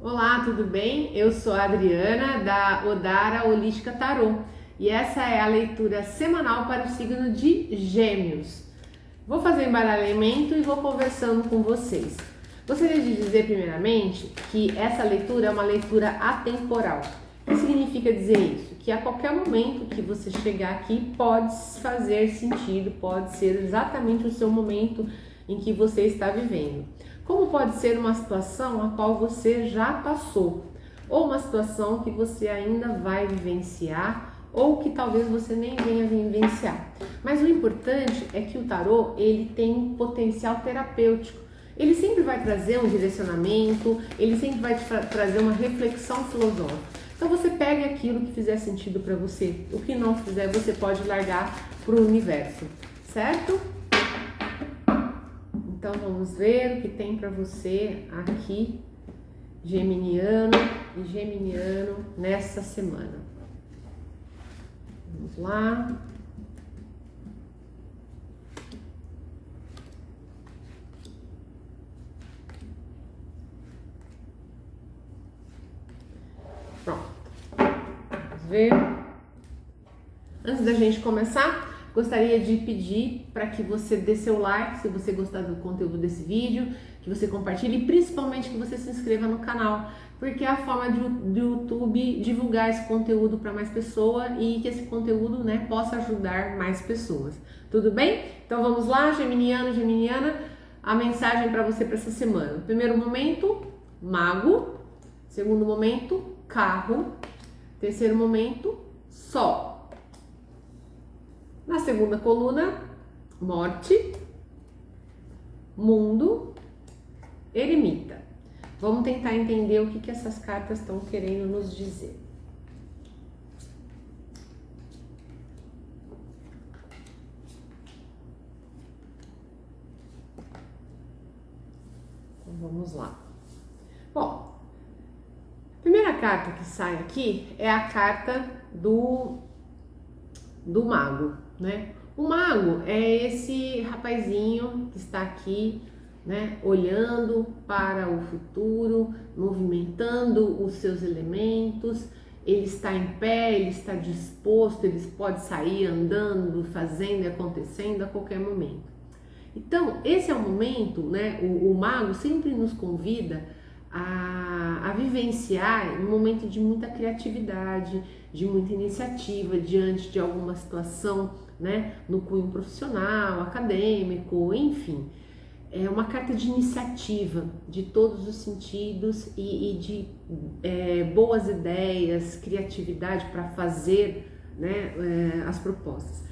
Olá, tudo bem? Eu sou a Adriana da Odara Holística Tarô e essa é a leitura semanal para o signo de Gêmeos. Vou fazer um embaralhamento e vou conversando com vocês. Gostaria de dizer primeiramente que essa leitura é uma leitura atemporal. O que significa dizer isso? Que a qualquer momento que você chegar aqui pode fazer sentido, pode ser exatamente o seu momento em que você está vivendo. Como pode ser uma situação a qual você já passou, ou uma situação que você ainda vai vivenciar, ou que talvez você nem venha vivenciar. Mas o importante é que o tarô, ele tem um potencial terapêutico. Ele sempre vai trazer um direcionamento, ele sempre vai trazer uma reflexão filosófica. Então você pegue aquilo que fizer sentido para você. O que não fizer, você pode largar para o universo, certo? Então vamos ver o que tem para você aqui, geminiano e geminiano, nessa semana. Vamos lá. Pronto. Vamos ver. Antes da gente começar, gostaria de pedir para que você dê seu like se você gostar do conteúdo desse vídeo, que você compartilhe e principalmente que você se inscreva no canal, porque é a forma do YouTube divulgar esse conteúdo para mais pessoas e que esse conteúdo, possa ajudar mais pessoas. Tudo bem? Então vamos lá, geminiano, geminiana, a mensagem para você para essa semana. Primeiro momento, mago. Segundo momento, carro. Terceiro momento, sol. Na segunda coluna, morte, mundo, eremita. Vamos tentar entender o que essas cartas estão querendo nos dizer. Então, vamos lá. Bom, a primeira carta que sai aqui é a carta do mago, né? O mago é esse rapazinho que está aqui, olhando para o futuro, movimentando os seus elementos. Ele está em pé, ele está disposto, ele pode sair andando, fazendo e acontecendo a qualquer momento. Então, esse é o momento, o mago sempre nos convida a vivenciar um momento de muita criatividade, de muita iniciativa diante de alguma situação, no cunho profissional, acadêmico, enfim. É uma carta de iniciativa de todos os sentidos e de boas ideias, criatividade para fazer as propostas.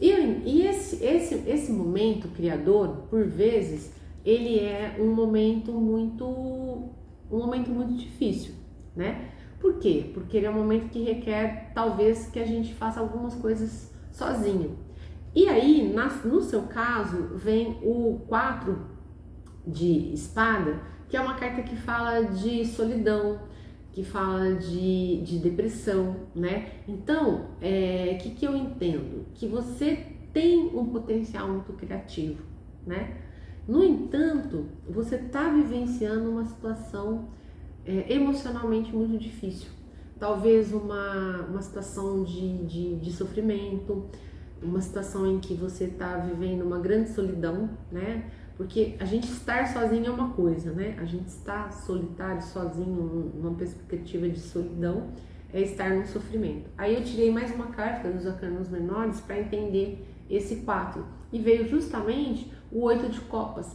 E esse momento criador, por vezes, ele é um momento muito difícil, Por quê? Porque ele é um momento que requer, talvez, que a gente faça algumas coisas sozinho. E aí, no seu caso, vem o 4 de espada, que é uma carta que fala de solidão, que fala de depressão, Então, o que eu entendo? Que você tem um potencial muito criativo, No entanto, você está vivenciando uma situação emocionalmente muito difícil. Talvez uma situação de sofrimento, uma situação em que você está vivendo uma grande solidão, Porque a gente estar sozinho é uma coisa, A gente estar solitário, sozinho, numa perspectiva de solidão, é estar no sofrimento. Aí eu tirei mais uma carta dos arcanos menores para entender esse 4 e veio justamente o 8 de copas.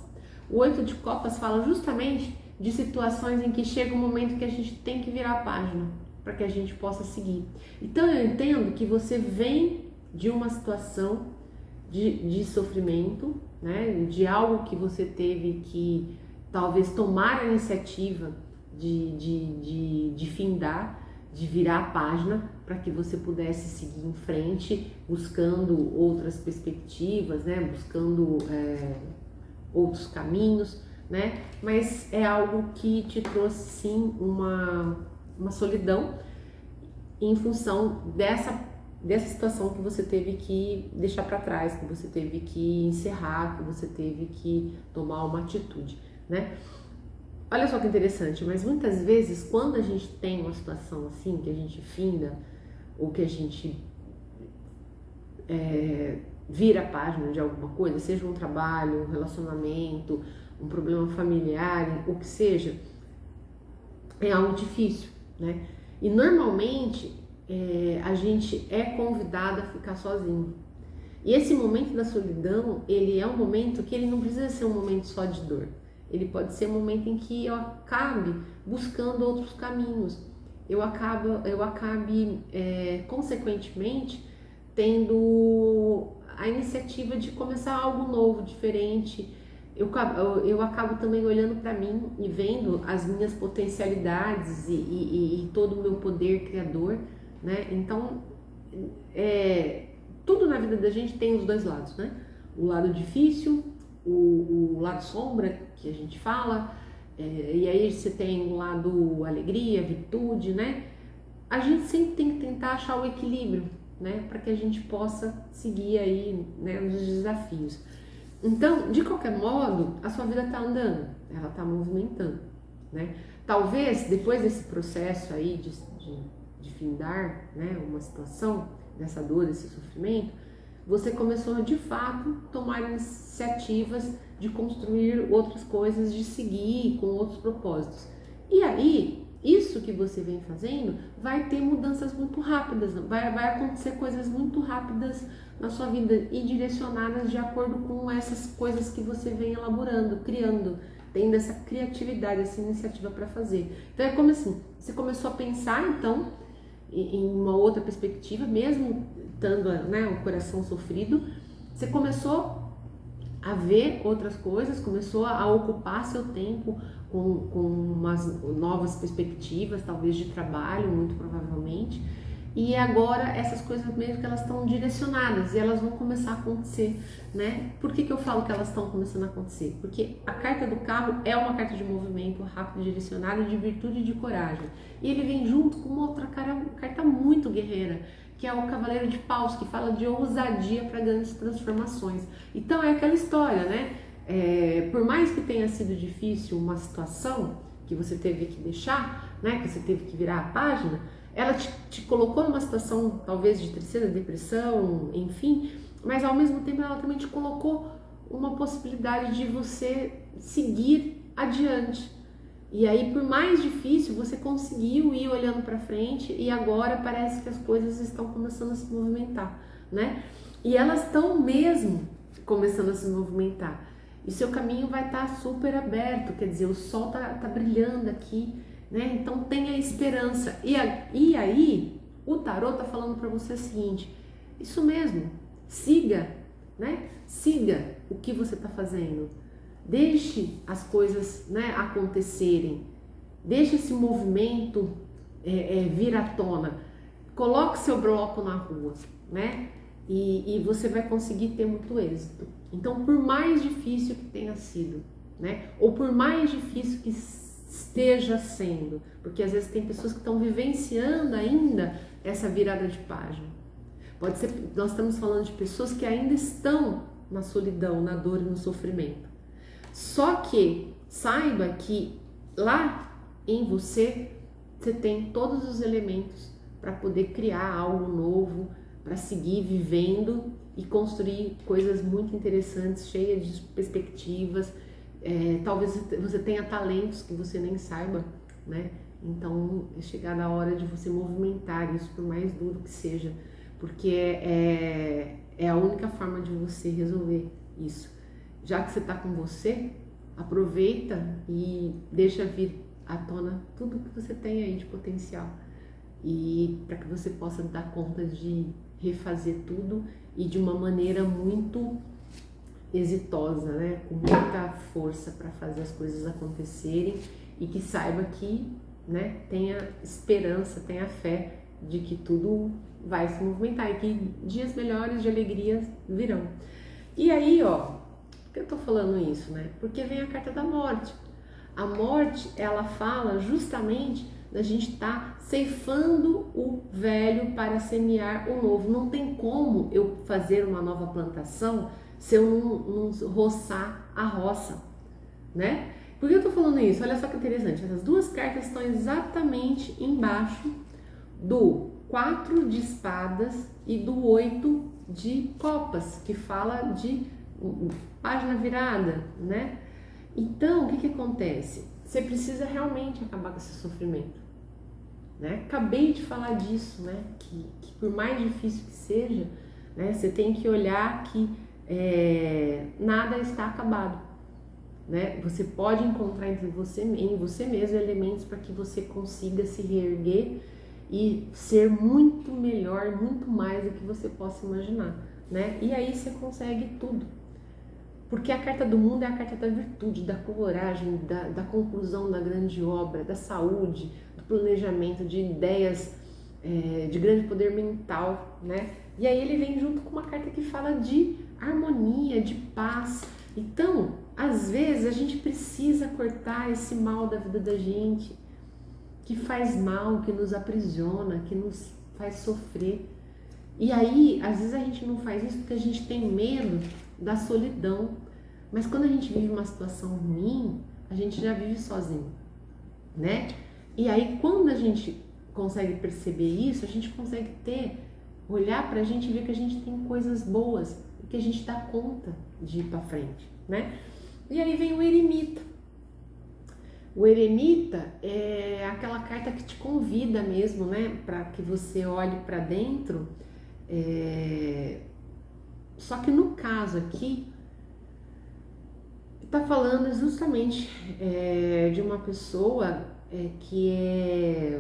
O 8 de copas fala justamente de situações em que chega um momento que a gente tem que virar a página para que a gente possa seguir. Então eu entendo que você vem de uma situação de sofrimento, de algo que você teve que talvez tomar a iniciativa de findar, de virar a página para que você pudesse seguir em frente, buscando outras perspectivas, buscando outros caminhos, Mas é algo que te trouxe sim uma solidão em função dessa situação que você teve que deixar para trás, que você teve que encerrar, que você teve que tomar uma atitude, olha só que interessante, mas muitas vezes quando a gente tem uma situação assim, que a gente finda, ou que a gente vira a página de alguma coisa, seja um trabalho, um relacionamento, um problema familiar, o que seja, é algo difícil, né? E normalmente a gente é convidado a ficar sozinho. E esse momento da solidão, ele é um momento que ele não precisa ser um momento só de dor. Ele pode ser um momento em que eu acabe buscando outros caminhos. Eu acabe consequentemente, tendo a iniciativa de começar algo novo, diferente. Eu acabo também olhando para mim e vendo as minhas potencialidades e todo o meu poder criador, né? Então, tudo na vida da gente tem os dois lados, né? O lado difícil, o lado sombra, que a gente fala, e aí você tem o lado alegria, virtude, né? A gente sempre tem que tentar achar o equilíbrio, né? Para que a gente possa seguir aí, né, os desafios. Então, de qualquer modo, a sua vida está andando, ela está movimentando, né? Talvez depois desse processo aí de findar, né, uma situação, dessa dor, desse sofrimento, você começou de fato a tomar iniciativas de construir outras coisas, de seguir com outros propósitos. E aí, isso que você vem fazendo vai ter mudanças muito rápidas, vai acontecer coisas muito rápidas na sua vida e direcionadas de acordo com essas coisas que você vem elaborando, criando, tendo essa criatividade, essa iniciativa para fazer. Então é como assim, você começou a pensar então em uma outra perspectiva, mesmo estando, né, o coração sofrido, você começou a ver outras coisas, começou a ocupar seu tempo com umas novas perspectivas, talvez de trabalho, muito provavelmente, e agora essas coisas mesmo que elas estão direcionadas e elas vão começar a acontecer, né? Por que eu falo que elas estão começando a acontecer? Porque a carta do carro é uma carta de movimento rápido, direcionado, de virtude e de coragem. E ele vem junto com uma outra carta muito guerreira, que é o Cavaleiro de Paus, que fala de ousadia para grandes transformações. Então é aquela história, né? Por mais que tenha sido difícil uma situação que você teve que deixar, né? Que você teve que virar a página, ela te colocou numa situação talvez de tristeza, depressão, enfim, mas ao mesmo tempo ela também te colocou uma possibilidade de você seguir adiante. E aí, por mais difícil, você conseguiu ir olhando para frente e agora parece que as coisas estão começando a se movimentar, né? E elas estão mesmo começando a se movimentar. E seu caminho vai estar super aberto, quer dizer, o sol tá brilhando aqui, né? Então tenha esperança. E aí, o tarô tá falando para você o seguinte: isso mesmo, siga, né? Siga o que você tá fazendo. Deixe as coisas, né, acontecerem. Deixe esse movimento vir à tona. Coloque seu bloco na rua, né? E você vai conseguir ter muito êxito. Então, por mais difícil que tenha sido, né? Ou por mais difícil que esteja sendo, porque às vezes tem pessoas que estão vivenciando ainda essa virada de página. Pode ser, nós estamos falando de pessoas que ainda estão na solidão, na dor e no sofrimento. Só que saiba que lá em você tem todos os elementos para poder criar algo novo, para seguir vivendo e construir coisas muito interessantes, cheias de perspectivas. Talvez você tenha talentos que você nem saiba, né? Então é chegada a hora de você movimentar isso, por mais duro que seja, porque é a única forma de você resolver isso. Já que você está com você, aproveita e deixa vir à tona tudo que você tem aí de potencial, e para que você possa dar conta de refazer tudo e de uma maneira muito exitosa, né? Com muita força para fazer as coisas acontecerem, e que saiba que, né, tenha esperança, tenha fé de que tudo vai se movimentar e que dias melhores de alegria virão. E aí, ó, por que eu tô falando isso, né? Porque vem a carta da morte. A morte, ela fala justamente da gente estar ceifando o velho para semear o novo. Não tem como eu fazer uma nova plantação se eu não roçar a roça, né? Por que eu tô falando isso? Olha só que interessante, essas duas cartas estão exatamente embaixo do 4 de espadas e do 8 de copas, que fala de página virada, né? Então, o que acontece? Você precisa realmente acabar com esse sofrimento, né? Acabei de falar disso, né? Que por mais difícil que seja, né? Você tem que olhar que nada está acabado, né? Você pode encontrar em você mesmo elementos para que você consiga se reerguer e ser muito melhor, muito mais do que você possa imaginar, né? E aí você consegue tudo. Porque a carta do mundo é a carta da virtude, da coragem, da conclusão da grande obra, da saúde, do planejamento, de ideias, de grande poder mental, né? E aí ele vem junto com uma carta que fala de harmonia, de paz. Então, às vezes a gente precisa cortar esse mal da vida da gente, que faz mal, que nos aprisiona, que nos faz sofrer. E aí, às vezes a gente não faz isso porque a gente tem medo da solidão. Mas quando a gente vive uma situação ruim, a gente já vive sozinho, né? E aí, quando a gente consegue perceber isso, a gente consegue olhar pra gente e ver que a gente tem coisas boas, que a gente dá conta de ir pra frente, né? E aí vem o eremita. O eremita é aquela carta que te convida mesmo, né? Para que você olhe para dentro. Só que no caso aqui, está falando justamente de uma pessoa que é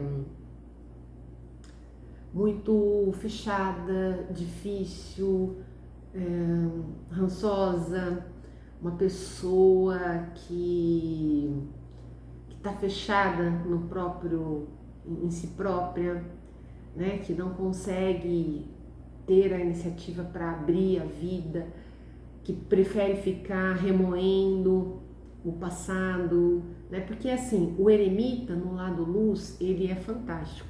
muito fechada, difícil, rançosa, uma pessoa que está fechada em si própria, né? Que não consegue ter a iniciativa para abrir a vida, que prefere ficar remoendo o passado, né? Porque assim, o eremita no lado luz, ele é fantástico.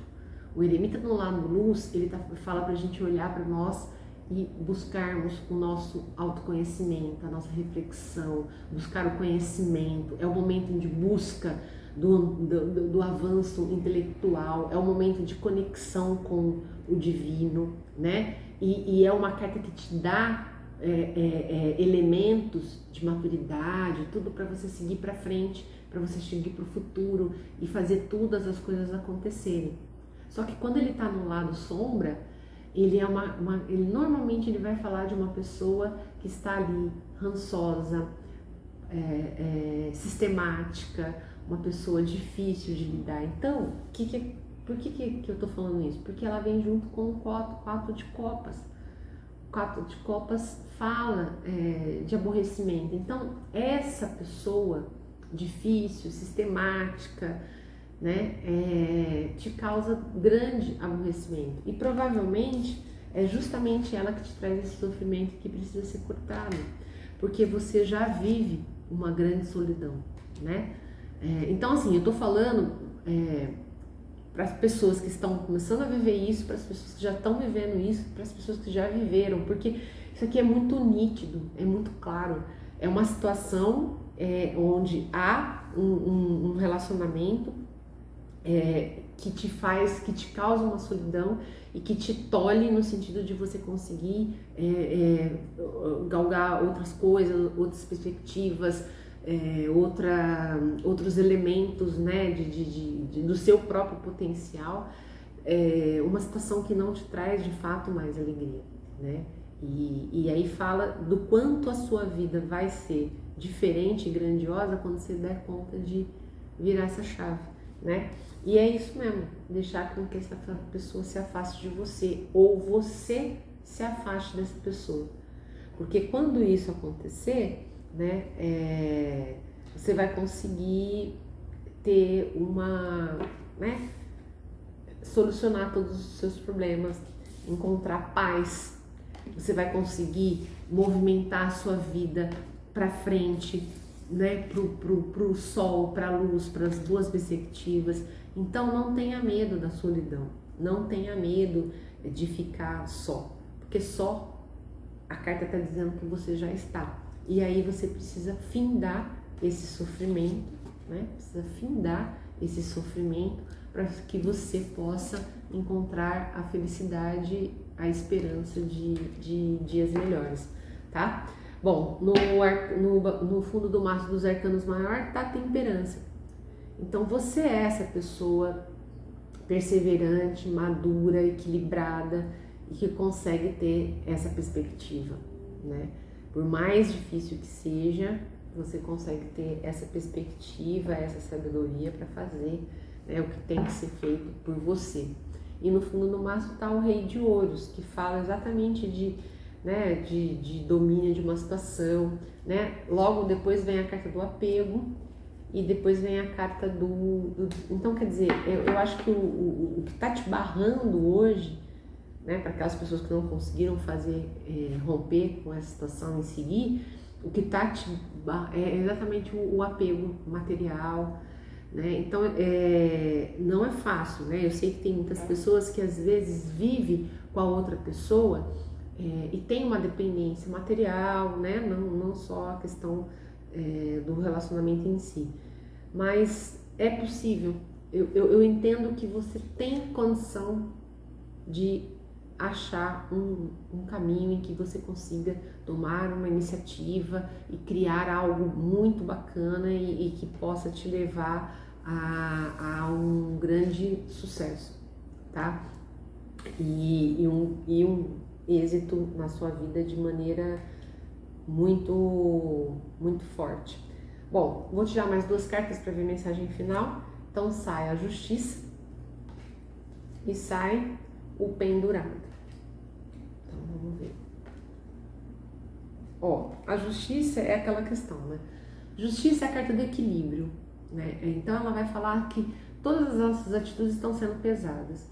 O eremita no lado luz, ele fala pra gente olhar para nós e buscarmos o nosso autoconhecimento, a nossa reflexão, buscar o conhecimento. É o momento de busca do avanço intelectual, é o momento de conexão com o divino, né? E é uma carta que te dá elementos de maturidade, tudo para você seguir para frente, para você seguir para o futuro e fazer todas as coisas acontecerem. Só que quando ele está no lado sombra, ele normalmente ele vai falar de uma pessoa que está ali rançosa, sistemática, uma pessoa difícil de lidar. Então, por que eu estou falando isso? Porque ela vem junto com o 4 de copas. O 4 de copas fala de aborrecimento. Então, essa pessoa difícil, sistemática, né, te causa grande aborrecimento. E provavelmente é justamente ela que te traz esse sofrimento que precisa ser cortado. Porque você já vive uma grande solidão, né? Então, assim, eu tô falando para as pessoas que estão começando a viver isso, para as pessoas que já estão vivendo isso, para as pessoas que já viveram, porque isso aqui é muito nítido, é muito claro. É uma situação onde há um relacionamento que te causa uma solidão e que te tolhe no sentido de você conseguir galgar outras coisas, outras perspectivas, outros elementos, né, do seu próprio potencial, uma situação que não te traz de fato mais alegria, né? E aí fala do quanto a sua vida vai ser diferente e grandiosa quando você der conta de virar essa chave, né? E é isso mesmo, deixar com que essa pessoa se afaste de você ou você se afaste dessa pessoa. Porque quando isso acontecer, né, você vai conseguir ter né, solucionar todos os seus problemas, encontrar paz. Você vai conseguir movimentar a sua vida para frente, né, pro sol, para a luz, para as duas perspectivas. Então não tenha medo da solidão, não tenha medo de ficar só, porque só a carta está dizendo que você já está. E aí você precisa findar esse sofrimento, né? Precisa findar esse sofrimento para que você possa encontrar a felicidade, a esperança de dias melhores, tá? Bom, no fundo do maço dos arcanos maior tá a temperança. Então você é essa pessoa perseverante, madura, equilibrada e que consegue ter essa perspectiva, né? Por mais difícil que seja, você consegue ter essa perspectiva, essa sabedoria para fazer, né, o que tem que ser feito por você. E no fundo do maço está o Rei de Ouros, que fala exatamente de domínio de uma situação, né? Logo depois vem a carta do apego e depois vem a carta Então, quer dizer, eu acho que o que está te barrando hoje, né, para aquelas pessoas que não conseguiram romper com essa situação e seguir, o que está é exatamente o apego material, né? Então, não é fácil, né? Eu sei que tem muitas pessoas que às vezes vivem com a outra pessoa e tem uma dependência material, né? Não só a questão do relacionamento em si, mas é possível. Eu entendo que você tem condição de achar um caminho em que você consiga tomar uma iniciativa e criar algo muito bacana e que possa te levar a um grande sucesso, tá? E um êxito na sua vida de maneira muito, muito forte. Bom, vou tirar mais 2 cartas para ver a mensagem final. Então sai a Justiça e sai o Pendurado. Então vamos ver. Ó, a Justiça é aquela questão, né? Justiça é a carta do equilíbrio, né? Então ela vai falar que todas as nossas atitudes estão sendo pesadas.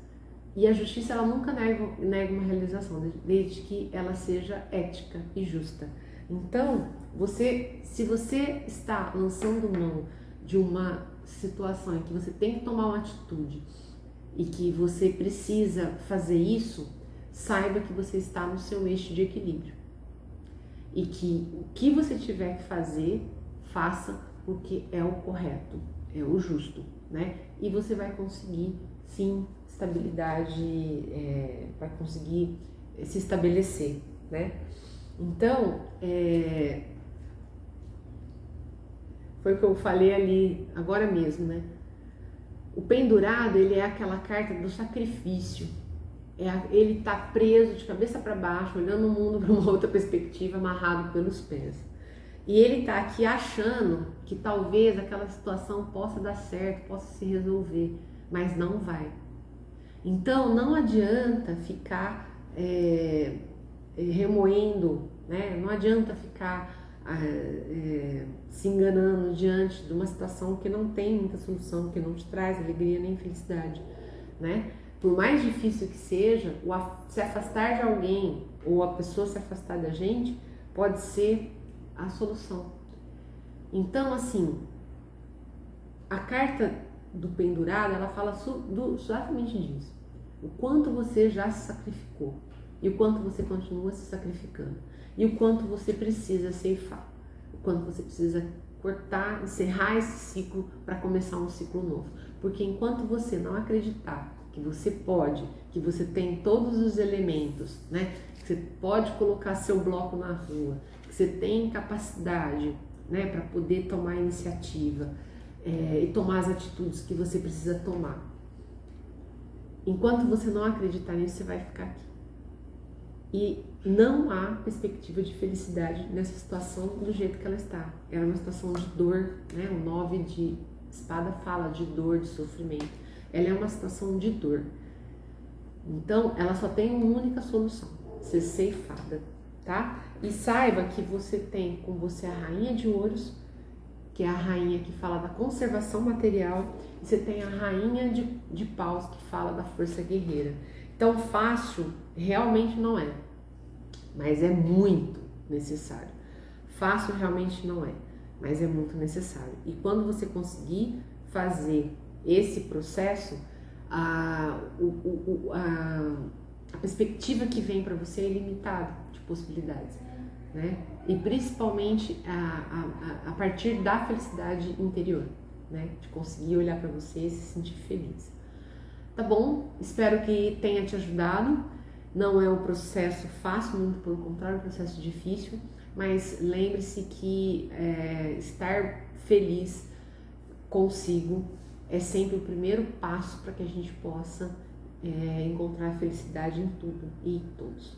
E a justiça, ela nunca nega uma realização, desde que ela seja ética e justa. Então, se você está lançando mão de uma situação em que você tem que tomar uma atitude e que você precisa fazer isso, saiba que você está no seu eixo de equilíbrio. E que o que você tiver que fazer, faça porque é o correto, é o justo, né? E você vai conseguir, sim, estabilidade, vai conseguir se estabelecer, né? Então, foi o que eu falei ali agora mesmo, né? O pendurado, ele é aquela carta do sacrifício. Ele tá preso de cabeça para baixo, olhando o mundo para uma outra perspectiva, amarrado pelos pés. E ele tá aqui achando que talvez aquela situação possa dar certo, possa se resolver, mas não vai. Então, não adianta ficar remoendo, né? Não adianta ficar se enganando diante de uma situação que não tem muita solução, que não te traz alegria nem felicidade, né? Por mais difícil que seja, se afastar de alguém ou a pessoa se afastar da gente pode ser a solução. Então, assim, a carta do pendurado, ela fala exatamente disso. O quanto você já se sacrificou e o quanto você continua se sacrificando e o quanto você precisa ceifar, o quanto você precisa cortar, encerrar esse ciclo para começar um ciclo novo. Porque enquanto você não acreditar que você pode, que você tem todos os elementos, né? Que você pode colocar seu bloco na rua, que você tem capacidade, né, para poder tomar iniciativa e tomar as atitudes que você precisa tomar. Enquanto você não acreditar nisso, você vai ficar aqui. E não há perspectiva de felicidade nessa situação do jeito que ela está. Ela é uma situação de dor, né? O 9 de espada fala de dor, de sofrimento. Ela é uma situação de dor. Então, ela só tem uma única solução: ser ceifada, tá? E saiba que você tem com você a Rainha de Ouros, que é a rainha que fala da conservação material, e você tem a Rainha de Paus, que fala da força guerreira. Então, fácil realmente não é, mas é muito necessário. Fácil realmente não é, mas é muito necessário. E quando você conseguir fazer esse processo, a perspectiva que vem para você é ilimitada de possibilidades, né? E principalmente a partir da felicidade interior, né? De conseguir olhar para você e se sentir feliz. Tá bom? Espero que tenha te ajudado. Não é um processo fácil, muito pelo contrário, é um processo difícil, mas lembre-se que estar feliz consigo é sempre o primeiro passo para que a gente possa encontrar felicidade em tudo e em todos.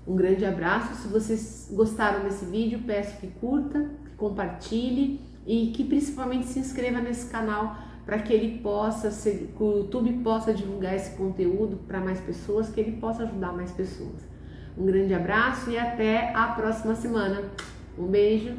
Um grande abraço. Se vocês gostaram desse vídeo, peço que curta, que compartilhe e que principalmente se inscreva nesse canal para que ele possa, que o YouTube possa divulgar esse conteúdo para mais pessoas, que ele possa ajudar mais pessoas. Um grande abraço e até a próxima semana. Um beijo.